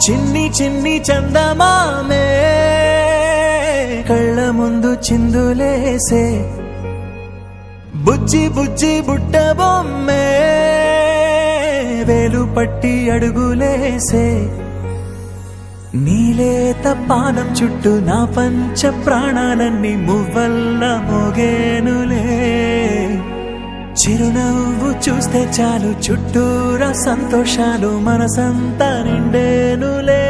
చిన్ని చిన్ని చందమామే కళ్ళ ముందు చిందులేసే బుజ్జి బుజ్జి బుట్ట బొమ్మే వేలు పట్టి అడుగులేసే నీలేత పానం చుట్టూ నా పంచ ప్రాణాలన్నీ మువ్వల్ల మోగేనులే చిరునవ్వు చూస్తే చాలు చుట్టూరా సంతోషాలు మనసంతా నిండేనులే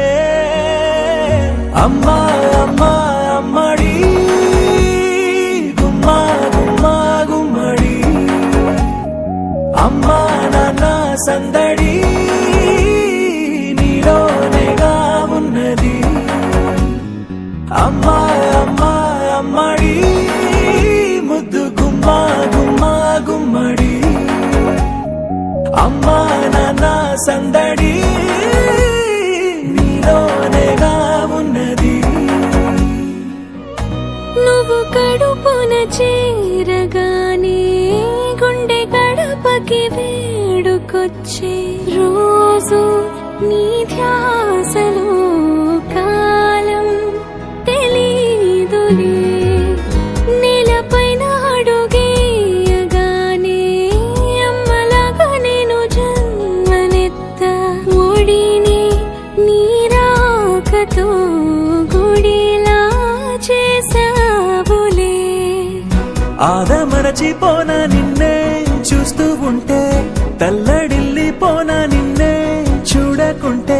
అమ్మా అమ్మా అమ్మడి గుమ్మా గుమ్మా గుమ్మడి అమ్మా నాన్న సందడి నీలోనేగా ఉన్నది అమ్మా అమ్మా అమ్మడి ముద్దు గుమ్మా గుమ్మా గుమ్మడి అమ్మా నాన్న సందడి నీలోనేగా ఉన్నది నువ్వు కడుపున చేరగానే గుండె గడపకి వేడుకొచ్చే రోజు నీ ధ్యాసలో కాలం తెలీదులే నేలపైన అడుగేయగానే అమ్మలాగా నేను జన్మనెత్త ఒడిని నీరాకతో గుడిలా చేసావులే ఆదమరచిపోన నిన్నే చూస్తూ ఉంటే తల్లడిల్లిపోన నిన్నే చూడకుంటే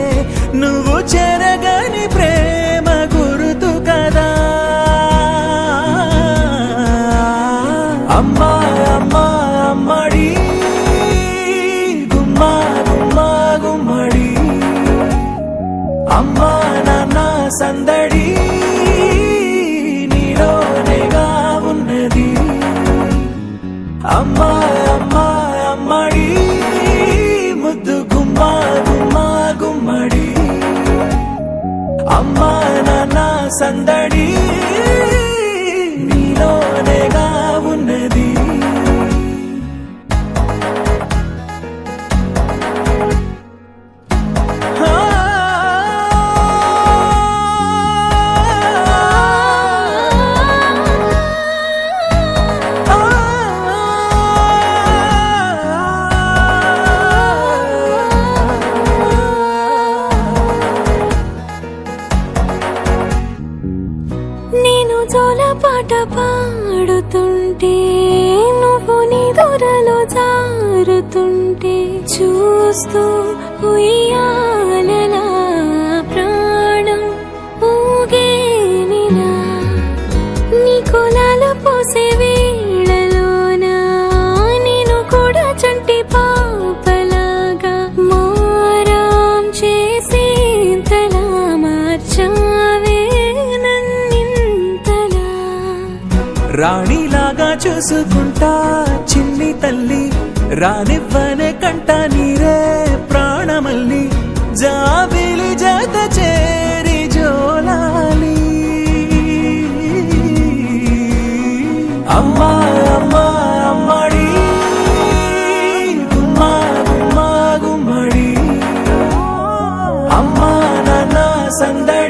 నువ్వు చెరగని ప్రేమ గురుతు కదా అమ్మా అమ్మా అమ్మడి గుమ్మా గుమ్మా గుమ్మడి అమ్మా నాన్న సందడి నీలోనేగా ఉన్నది అమ్మా అమ్మా అమ్మడి ముద్దు గుమ్మా గుమ్మా గుమ్మడి అమ్మా నాన్న సందడి నీలోనేగా ఉన్నది నేను జోలపాట పాడుతుంటే నువ్వు నీ దూరలో జారుతుంటే చూస్తూ ఉయ్యాలలా ప్రాణం ఊగేనిలా నీ కులాలు పోసే వేళలోన నేను కూడా చంటి పాపలాగా మారాం చేసేంతలా మార్చావే రాణిలాగా చూసుకుంటా చిన్ని తల్లి రానివ్వనే కంట నీరే ప్రాణమల్లి జాబిలి జత చేరి జోలాలి అమ్మా అమ్మా అమ్మడి గుమ్మా గుమ్మా గుమ్మడి అమ్మా నాన్న సందడి